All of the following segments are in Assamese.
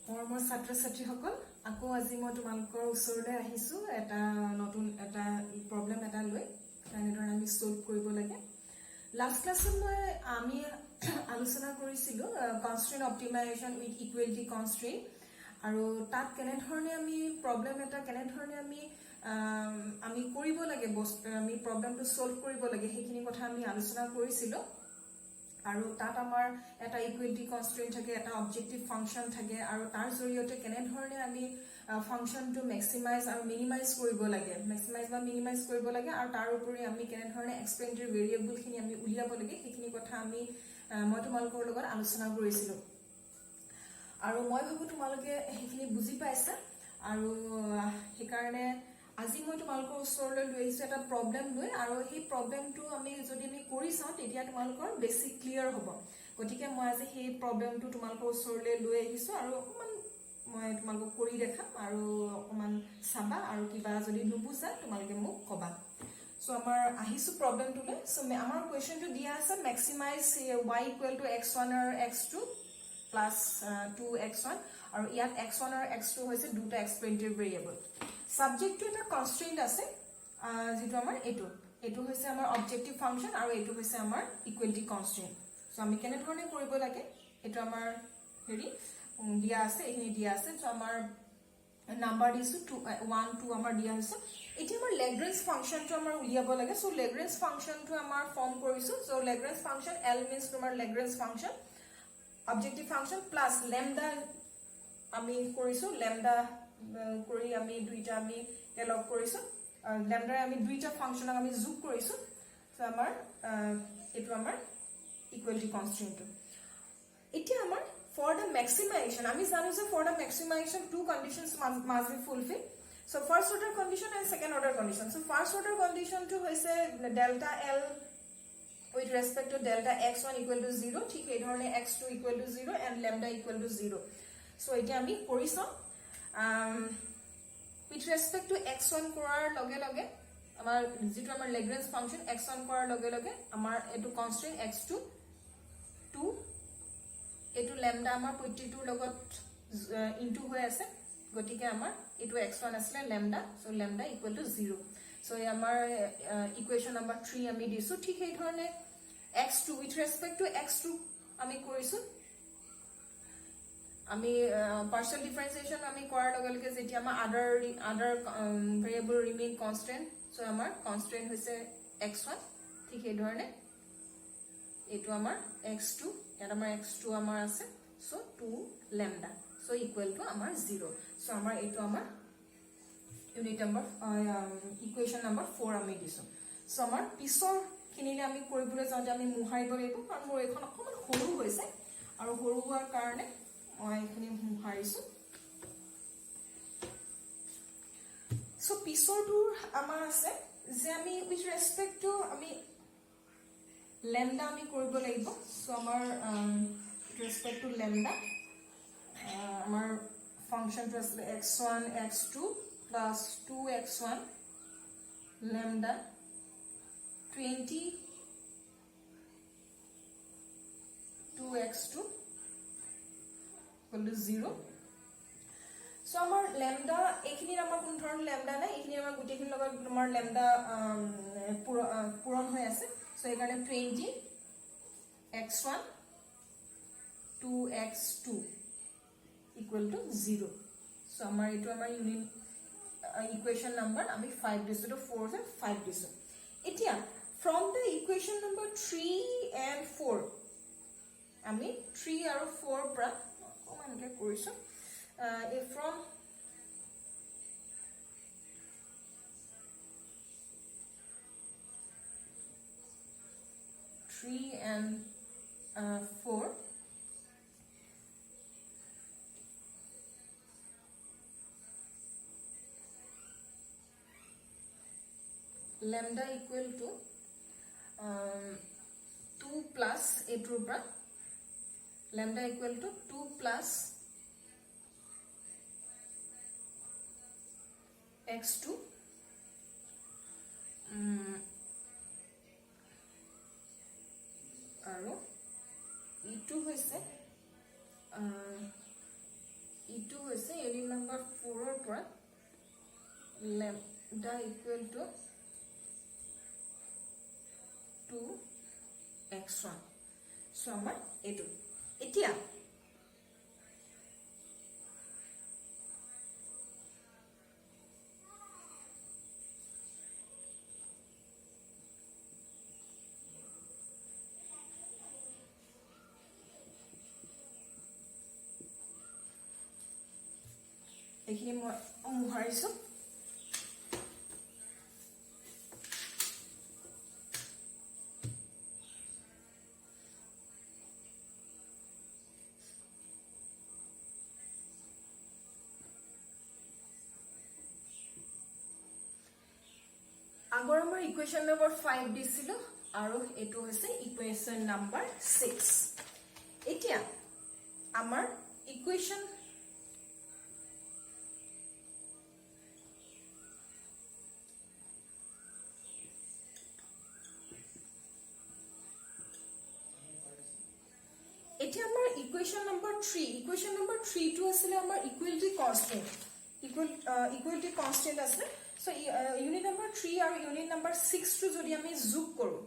মোৰ ছাত্ৰ ছাত্ৰীসকল আকৌ আজি মই তোমালোকৰ ওচৰলৈ আহিছো এটা নতুন এটা প্ৰবলেম এটা লৈ কেনেদৰে আমি সলভ কৰিব লাগে লাষ্ট ক্লাছত আমি আলোচনা কৰিছিলো কনস্ট্ৰেইন অপটিমাইজেশ্যন উইথ ইকুৱেলিটি কনস্ট্ৰেইন আৰু তাত কেনেধৰণে আমি প্ৰবলেম এটা কেনেধৰণে আমি কৰিব লাগে আমি প্ৰবলেমটো সলভ কৰিব লাগে সেইখিনি কথা আমি আলোচনা কৰিছিলো আৰু তাত আমাৰ এটা ইকুৱেলিটি কনস্ট্ৰেইন থাকে এটা অবজেক্টিভ ফাংচন থাকে আৰু তাৰ জৰিয়তে কেনেধৰণে আমি ফাংচনটো মেক্সিমাইজ আৰু মিনিমাইজ কৰিব লাগে আৰু তাৰ উপৰি আমি কেনেধৰণে এক্সপেৰিমেণ্টেল ভেৰিয়েবলখিনি আমি উলিয়াব লাগে সেইখিনি কথা মই তোমালোকৰ লগত আলোচনা কৰিছিলো আৰু মই ভাবো তোমালোকে সেইখিনি বুজি পাইছা আৰু সেইকাৰণে আজি মই তোমালোকৰ ওচৰলৈ লৈ আহিছো এটা প্ৰবলেম লৈ আৰু সেই প্ৰবলেমটো আমি কৰি চাওঁ তেতিয়া তোমালোকৰ বেছি ক্লিয়াৰ হ'ব গতিকে মই আজি সেই প্ৰবলেমটো তোমালোকৰ ওচৰলৈ লৈ আহিছো আৰু অকমান মই তোমালোকক কৰি দেখাম আৰু অকমান চাবা আৰু কিবা যদি নুবুজা তোমালোকে মোক কবা সো আমাৰ আহিছো প্ৰবলেমটোলৈ সো আমাৰ কোৱেশ্চনটো দিয়া আছে মেক্সিমাইজ y = x1 আৰু x2 plus 2x1 আৰু ইয়াত x1 আৰু x2 হৈছে দুটা এক্সপেৰিমেণ্টেল ভেৰিয়েবল সাবজেক্টটো এটা কনস্ট্ৰেইন আছে যেটো আমাৰ এটো হৈছে আমাৰ অবজেক্টিভ ফাংচন আৰু এটো হৈছে আমাৰ ইকুৱেলিটি কনস্ট্ৰেইন সো আমি কেনে ধৰণে কৰিব লাগে এটো আমাৰ হেৰি দিয়া আছে এখিনি দিয়া আছে সো আমাৰ নাম্বাৰ দিছো 1 2 আমাৰ দিয়া হৈছে এটি আমাৰ লেগ্ৰেঞ্জ ফাংচনটো আমাৰ উলিয়াব লাগে সো লেগ্ৰেঞ্জ ফাংচনটো আমাৰ ফৰ্ম কৰিছো so Lagrange function L means তোমাৰ Lagrange function objective function plus lambda আমি কৰিছো ল্যামডা কৰি আমি দুইটা আমি এলগ কৰিছো ল্যামডা আমি দুইটা ফাংচন আমি যোগ কৰিছো সো আমাৰ এটো আমাৰ ইকুৱেলিটি কনস্ট্ৰেইনটো এতিয়া আমাৰ for the maximization আমি জানো যে for the maximization two conditions must be fulfilled so first order condition and second order condition so first order condition to হৈছে delta L with respect to delta x1 equal to 0 ঠিক এই ধৰণে x2 equal to 0 and lambda equal to 0 so এতিয়া আমি কৰিছো with respect to x1 কৰাৰ লগে লগে আমাৰ যেটো আমাৰ লেগ্ৰেঞ্জ ফাংচন x1 কৰাৰ লগে লগে আমাৰ এটো কনস্ট্ৰেইন x2 2 এটো ল্যামডা আমাৰ প্ৰত্যেকটোৰ লগত ইনটু হৈ আছে গতিকে আমাৰ এটো x1 আছিল lambda so lambda equal to 0 so আমাৰ ইকুৱেচন নাম্বাৰ 3 আমি দিছো ঠিক এই ধৰণে x2 with respect to x2 আমি কৰিছো আমি partial differentiation আমি কৰাৰ লগে লগে যেতিয়া আমাৰ other variable remain constant so আমাৰ constant হৈছে x1 ঠিক এই ধৰণে এটো আমাৰ x2 ইয়াত আমাৰ x2 আমাৰ আছে so 2 lambda so equal to আমাৰ 0 সো আমাৰ এটো আমাৰ ইউনিট নম্বৰ ইকুৱেচন নম্বৰ 4 আমি দিছো সো আমাৰ পিছৰ খিনিলে আমি কৰিবলৈ যাওঁতে আমি মুহাৰিব লাগিব কাৰণ মোৰ এখন অকমান সৰু হৈছে আৰু সৰু হোৱাৰ কাৰণে মই এখিনি মুহাৰিছো সো পিছৰটো আমাৰ আছে যে আমি উইথ ৰেসপেক্ট টু আমি lambda আমি কৰিব লাগিব সো আমাৰ ৰেসপেক্ট টু lambda আমাৰ ফাংচনটো আছে x1 x2 plus 2x1 lambda 20 2x2 equal to 0 so আমাৰ lambda এখিনি আমাৰ কোন ধৰণৰ lambda নাই এখিনি আমাৰ গুটেখিনি লগত আমাৰ lambda পূৰণ হৈ আছে so এখানে 20 x1 2x2 equal to 0 so আমাৰ এটো আমাৰ ইউনিট ইকুৱেচন নাম্বাৰ আমি 5 দিছো তো 4 আছে 5 দিছো এতিয়া from the equation number 3 and 4 আমি 3 আৰু 4 পৰা অকমানকে কৰিছো from 3 and 4 lambda equal to 2 plus a lambda equal to 2 plus x2 আৰু ইটো হৈছে হৈছে ইউনিট নাম্বাৰ 4 ৰ পৰা lambda equal to 2x1 so আমাৰ এটো এতিয়া এইখিনি মই মুহাৰিছো আগৰ আমাৰ ইকুৱেশ্যন নম্বৰ 5 দিছিল আৰু এটো হৈছে ইকুৱেশ্যন নম্বৰ 6 এতিয়া আমাৰ ইকুৱেশ্যন এতিয়া আমাৰ ইকুৱেশ্যন নম্বৰ 3 টো আছিল আমাৰ ইকুৱেলিটি কনস্ট্যান্ট আছে সো ইউনিট নম্বৰ 3 আৰু ইউনিট নম্বৰ 6 টো যদি আমি যোগ কৰো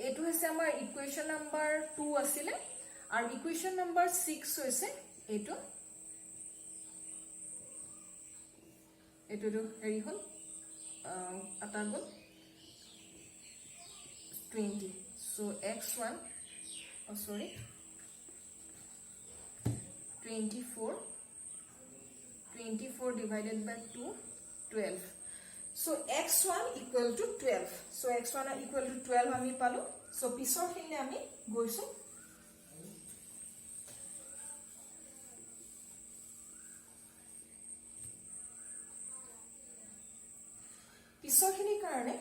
এটো হৈছে আমাৰ ইকুৱেশ্যন নম্বৰ 2 আছিল আৰু ইকুৱেশ্যন নম্বৰ 6 হৈছে এটো হেৰি হল আটা গল 20 so x1 oh sorry 24 divided by 2 12 so x1 equal to 12 so x1 equal to 12 আমি পালো so পিছৰ খিনি আমি গৈছো পিছৰ খিনি কাৰণে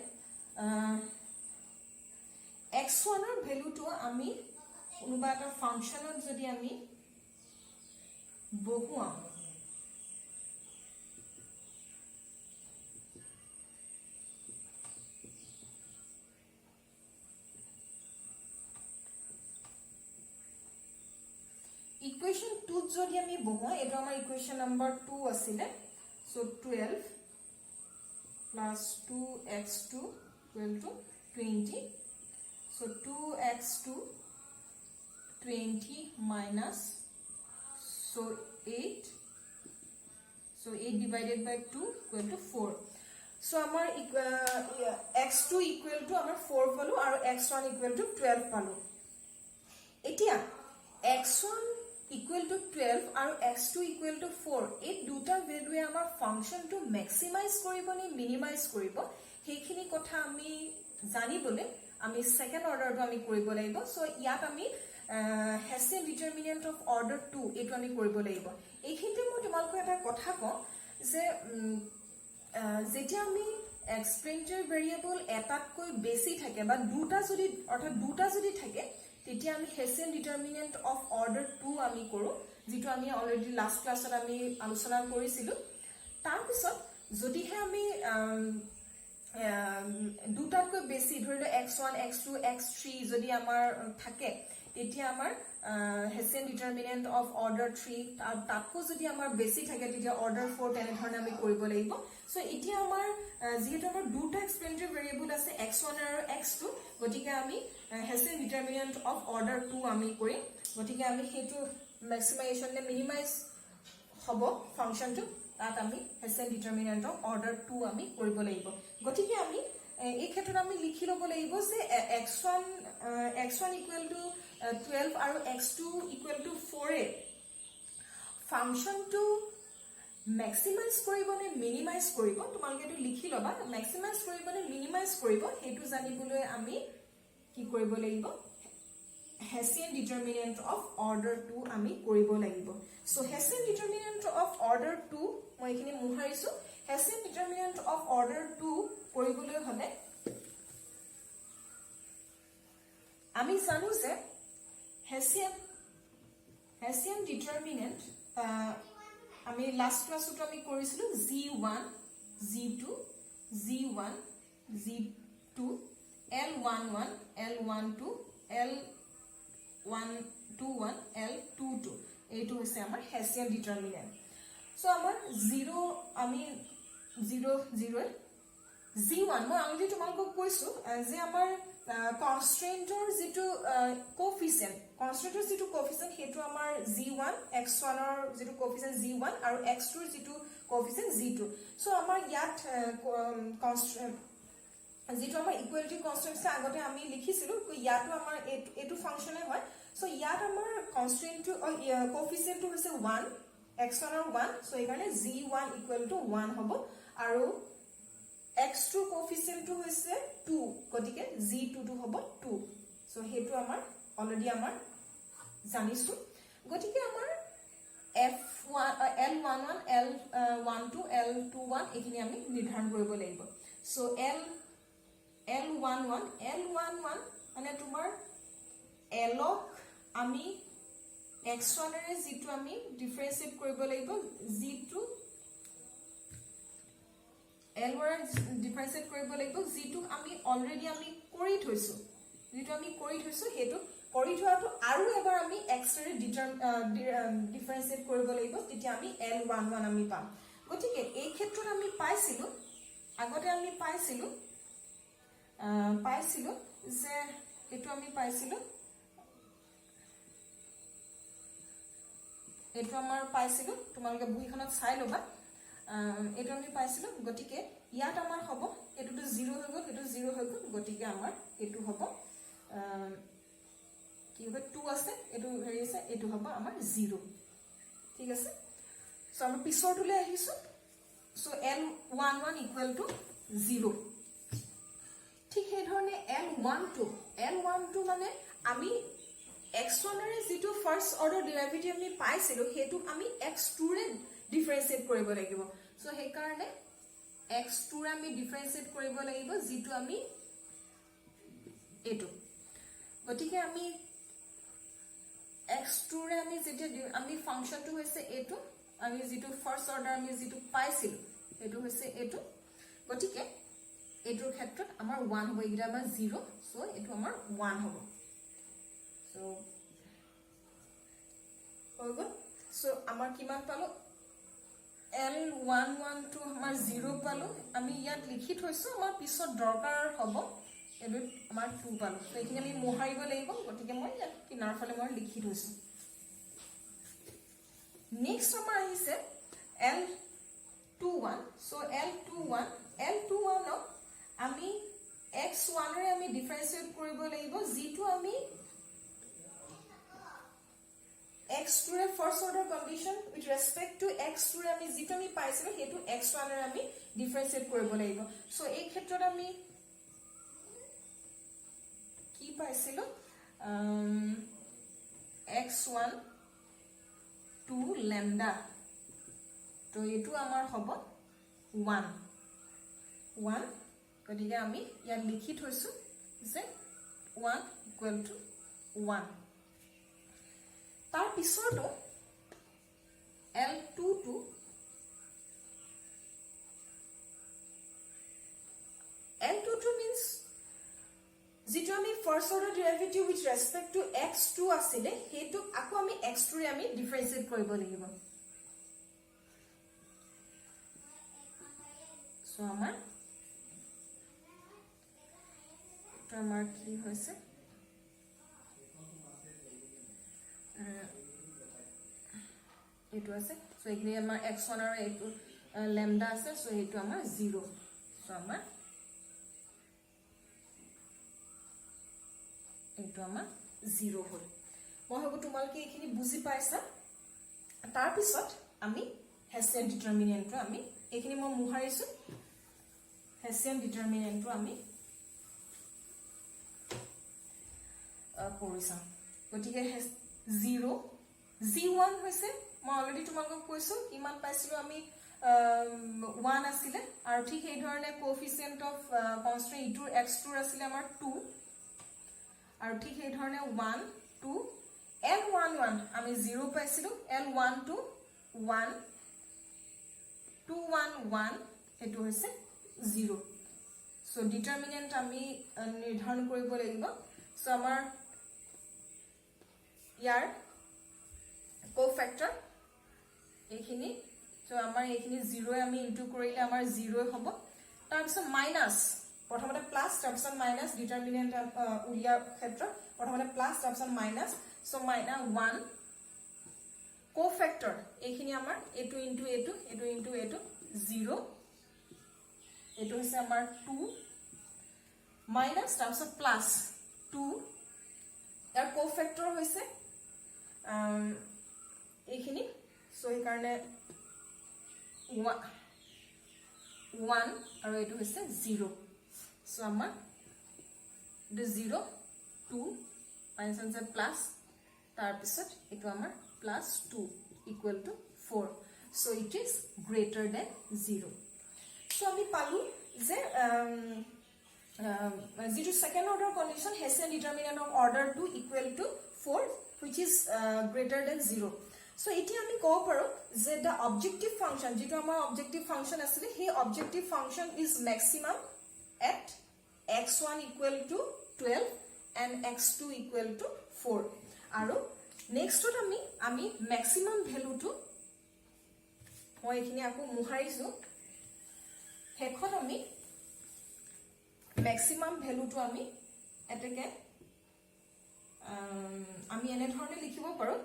x1 ৰ ভ্যালুটো আমি কোনোবা এটা ফাংশনত যদি আমি বহুৱা ইকুৱেশ্যন 2 যদি আমি বহুৱা এটা আমাৰ ইকুৱেশ্যন নম্বৰ 2 আছিল so 12 plus 2x2 equal to 20 so 2x2 20 minus so 8 so 8 divided by 2 equal to 4 so amar x2 equal to amar 4 palu aru x1 equal to 12 palu etia x1 equal to 12 aru x2 equal to 4 ei duta value e amar function to maximize koribo ni minimize koribo hekhini kotha ami janibole আমি সেকেন্ড অর্ডারটো আমি কৰিব লাগিব সো ইয়াত আমি হেছিয়ান ডিটাৰমিনেন্ট অফ অৰ্ডাৰ 2 এটো আমি কৰিব লাগিব এইখিনিতে মই তোমালোকক এটা কথা কওঁ যে যেতিয়া আমি এক্সপ্লেনেটৰি ভেৰিয়েবল এটাতকৈ বেছি থাকে বা দুটা যদি থাকে তেতিয়া আমি হেছিয়ান ডিটারমিনেন্ট অফ অর্ডার 2 আমি কৰো যেটো আমি অলৰেডি লাস্ট ক্লাছত আমি আলোচনা কৰিছিলো তাৰ পিছত যদিহে আমি দুটাতকৈ বেছি ধৰিলে x1 x2 x3 যদি আমাৰ থাকে তেতিয়া আমাৰ হেছিয়ান ডিটাৰমিনেন্ট অফ অৰ্ডাৰ 3 তাতকৈ যদি আমাৰ বেছি থাকে তেতিয়া অৰ্ডাৰ 4 তেনে ধৰণে আমি কৰিব লাগিব সো এতিয়া আমাৰ যেহেতু আমাৰ দুটা এক্সপ্লেনেটৰি ভেৰিয়েবল আছে x1 আৰু x2 গতিকে আমি হেছিয়ান ডিটাৰমিনেন্ট অফ অৰ্ডাৰ 2 আমি কৰিম গতিকে আমি হেতু ম্যাক্সিমাইজেশন নে মিনিমাইজ হ'ব ফাংশনটো তাত আমি হেছিয়ান ডিটারমিনেন্ট অফ অর্ডার 2 আমি কৰিব লাগিব গতিকে আমি এই ক্ষেত্ৰত আমি লিখি লব লাগিব যে x1 equal to 12 আৰু x2 equal to 4 এ ফাংশনটো ম্যাক্সিমাইজ কৰিব নে মিনিমাইজ কৰিব তোমালোকে এটো লিখি লবা ম্যাক্সিমাইজ কৰিব নে মিনিমাইজ কৰিব হেতু জানিবলৈ আমি কি কৰিব লাগিব হেছিয়ান ডিটাৰমিনেন্ট অফ অৰ্ডাৰ 2 আমি কৰিব লাগিব সো হেছিয়ান ডিটাৰমিনেন্ট অফ অৰ্ডাৰ 2 মই এখিনি মুহাৰিছো হেছিয়ান ডিটাৰমিনেন্ট অফ অৰ্ডাৰ 2 কৰিবলৈ হলে আমি জানো যে হেছিয়ান ডিটাৰমিনেন্ট আমি লাস্ট ক্লাসত আমি কৰিছিলো g1 g2 g1 g2 l11 l12 l L11 L22 এইটো হৈছে আমাৰ হেছিয়ান ডিটাৰমিনেন্ট সো আমাৰ 0 আমি 0 0 G1 মই অলৰেডি তোমালোকক কৈছো যে আমাৰ কনষ্ট্ৰেন্টৰ যেটো কোএফিচিয়েন্ট কনষ্ট্ৰেন্টৰ যেটো কোএফিচিয়েন্ট হেতু আমাৰ G1 x1 ৰ যেটো কোএফিচিয়েন্ট G1 আৰু x2 ৰ যেটো কোএফিচিয়েন্ট G2 সো আমাৰ ইয়াত কনষ্ট্ৰেন্ট যেটো আমাৰ ইকুৱেলিটি কনষ্ট্ৰেন্টছ আগতে আমি লিখিছিলো ইয়াতো আমাৰ এটো ফাংচনে হয় সো ইয়াত আমাৰ কনষ্ট্ৰেন্টটো কোএফিচিয়েন্টটো হৈছে 1 x1 ৰ 1 সো এই কাৰণে G1 1 হ'ব আৰু x2 কোএফিচিয়েন্টটো হৈছে 2 গতিকে G2 টো হ'ব 2 সো হেতু আমাৰ অলৰেডি আমাৰ জানিছো গতিকে আমাৰ F1 L11 L12 L21 এখিনি আমি নিৰ্ধাৰণ কৰিব লাগিব সো L11 মানে তোমাৰ L ক আমি x1 ৰে যেটো আমি ডিফাৰেন্সিয়েট কৰিব লাগিব G2 L ৰ ডিফাৰেন্সিয়েট কৰিব লাগিব যেটো আমি অলৰেডি আমি কৰি থৈছো যেটো আমি কৰি থৈছো হেতু কৰি থোৱাটো আৰু এবাৰ আমি x ৰে ডিফাৰেন্সিয়েট কৰিব লাগিব তেতিয়া আমি L11 আমি পাম গতিকে এই ক্ষেত্ৰত আমি পাইছিলো আগতে আমি পাইছিলো যে এটো আমি পাইছিলো এটো আমাৰ পাইছিলো তোমালোকে বহিখনত চাই লবা এটো আমি পাইছিলো গতিকে ইয়াত আমাৰ হ'ব এটোটো 0 হৈ গল এটো 0 হৈ গল গতিকে আমাৰ এটো হ'ব কি হ'ব 2 আছে এটো হেৰি আছে এটো হ'ব আমাৰ 0 ঠিক আছে সো আমি পিছৰটোলে আহিছো সো L11 0 ঠিক সেই ধৰণে L12 মানে আমি x1 ৰে যেটো ফাৰ্স্ট অৰ্ডাৰ ডেৰিভেটিভ আমি পাইছিলো হেতু আমি x2 ৰে ডিফাৰেন্সিয়েট কৰিব লাগিব সো সেই কাৰণে x2 ৰে আমি ডিফাৰেন্সিয়েট কৰিব লাগিব যেটো আমি এটো গতিকে আমি x2 ৰে আমি যেটো আমি ফাংচনটো হৈছে এটো আমি যেটো ফাৰ্স্ট অৰ্ডাৰ আমি যেটো পাইছিলো এটো হৈছে এটো গতিকে এটোৰ ক্ষেত্ৰত আমাৰ 1 হ'ব ইগৰা আমাৰ 0 সো এটো আমাৰ 1 হ'ব সো হৈ গল সো আমাৰ কিমান পালো L11 টো আমাৰ 0 পালো আমি ইয়াত লিখি থৈছো আমাৰ পিছত দৰকাৰ হ'ব এটো আমাৰ 2 পালো সো এখিনি আমি মোহাৰিব লাগিব গতিকে মই ইয়াত কিনাৰ ফালে মই লিখি থৈছো নেক্সট আমাৰ আহিছে L21 সো L21 আমি x1 ৰে আমি ডিফাৰেন্সিয়েট কৰিব লাগিব যেটো আমি x2 ৰে first order condition with respect to x2 ৰে আমি যেটো আমি পাইছিলো হেতু x1 ৰে আমি ডিফাৰেন্সিয়েট কৰিব লাগিব সো এই ক্ষেত্ৰত আমি কি পাইছিলো x1 2 lambda তো এটো আমাৰ হ'ব 1 গতিকে আমি ইয়াত লিখি থৈছো যে 1 1 তাৰ পিছৰটো L22 means যেটো আমি first order derivative with respect to x2 আছিল হেতু আকৌ আমি x2 ৰে আমি ডিফাৰেন্সিয়েট কৰিব লাগিব সো আমাৰ কি হৈছে এটো আছে সো এখিনি আমাৰ x1 আৰু এটো lambda আছে সো এটো আমাৰ 0 সো আমাৰ এটো আমাৰ 0 হ'ল মই ভাবো তোমালোকে এখিনি বুজি পাইছা তাৰ পিছত আমি হেছিয়ান ডিটাৰমিনেন্টটো আমি এখিনি মই মুহাৰিছো হেছিয়ান ডিটাৰমিনেন্টটো আমি কৰিছা গতিকে 0 G1 হৈছে মই অলৰেডি তোমালোকক কৈছো কিমান পাইছিলো আমি 1 আছিল আৰু ঠিক এই ধৰণে কোএফিচিয়েন্ট অফ কনস্ট্যান্ট ইটোৰ x2 আছিল আমাৰ 2 আৰু ঠিক এই ধৰণে 1 2 L11 আমি 0 পাইছিলো L12 1 211 এটো হৈছে 0 সো ডিটাৰমিনেন্ট আমি নিৰ্ধাৰণ কৰিব লাগিব সো আমাৰ ইয়াৰ কোফেক্টৰ এইখিনি সো আমাৰ এইখিনি 0 আমি ইনটু কৰিলে আমাৰ 0 হ'ব তাৰ পিছত মাইনাস প্ৰথমতে প্লাস তাৰ পিছত মাইনাস ডিটাৰমিনেন্ট উলিয়াৰ ক্ষেত্ৰত প্ৰথমতে প্লাস তাৰ পিছত মাইনাস সো মাইনাস 1 কোফেক্টৰ এইখিনি আমাৰ এটো ইনটু এটো 0 এটো হৈছে আমাৰ 2 মাইনাস তাৰ পিছত প্লাস 2 ইয়াৰ কোফেক্টৰ হৈছে এইখিনি সো এই কাৰণে 1 আৰু এটো হৈছে 0 সো আমাৰ the 0 2 minus and plus তাৰ পিছত এটো আমাৰ plus 2 equal to 4 so it is greater than 0 so আমি পালো যে যিটো second order condition Hessian determinant of order 2 equal to 4 which is greater than 0 so এটি আমি কও পাৰো যে the objective function যেটো আমাৰ objective function আছিল হে objective function is maximum at x1 equal to 12 and x2 equal to 4 আৰু next আমি maximum value to মই এখিনি আকো মুহাৰিছো হেখন আমি maximum value to আমি এটাকে আমি এনে ধৰণে লিখিব পাৰো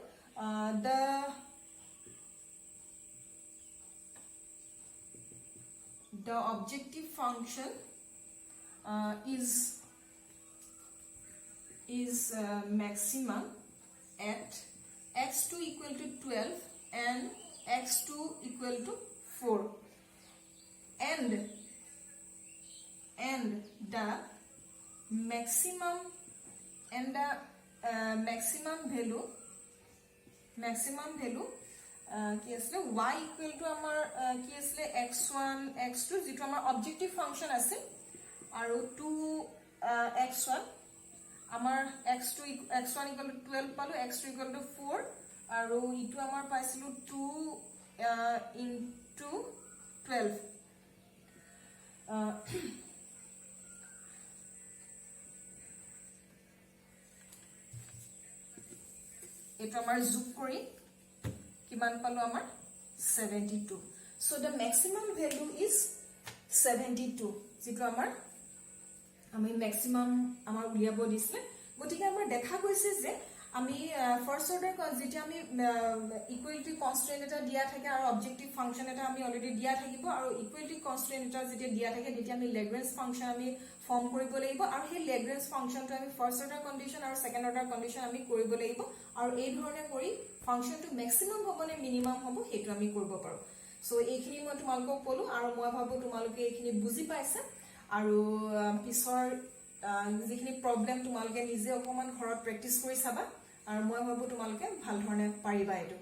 the objective function is maximum at x2 equal to 12 and x2 equal to 4 and the maximum value কি আছে y equal to আমাৰ কি আছে x1 x2 যেটো আমাৰ objective function আছে আৰু 2x1 আমাৰ x1 equal to 12 পালো x2 equal to 4 আৰু ইটো আমাৰ পাইছিলো 2 into 12 এটো আমাৰ যোগ কৰি কিমান পালো আমাৰ 72 so the maximum value is 72 যেটো আমাৰ আমি maximum আমাৰ উলিয়াব দিছিলে গতিকে আমাৰ দেখা গৈছে যে আমি ফাৰ্স্ট অৰ্ডাৰ যেটা আমি ইকুৱেলিটি কনস্ট্ৰেন্ট এটা দিয়া থাকে আৰু অবজেক্টিভ ফাংচন এটা আমি অলৰেডি দিয়া থাকিব আৰু ইকুৱেলিটি কনস্ট্ৰেন্ট এটা যেটা দিয়া থাকে তেতিয়া আমি ল্যাগ্ৰেঞ্জ ফাংচন আমি ফৰ্ম কৰিব লাগিব আৰু সেই ল্যাগ্ৰেঞ্জ ফাংচনটো আমি ফাৰ্স্ট অৰ্ডাৰ কন্ডিশন আৰু সেকেন্ড অৰ্ডাৰ কন্ডিশন আমি কৰিব লাগিব আৰু এই ধৰণে কৰি ফাংচনটো ম্যাক্সিমাম হ'ব নে মিনিমাম হ'ব হেতু আমি কৰিব পাৰো সো এইখিনি মই তোমালোকক কলো আৰু মই ভাবো তোমালোকে এইখিনি বুজি পাইছা আৰু পিছৰ যিখিনি প্ৰবলেম তোমালোকে নিজে অকমান ঘৰত প্ৰেক্টিস কৰি চাবা আৰু মই ভাবো তোমালোকে ভাল ধৰণে পাৰিবা এটো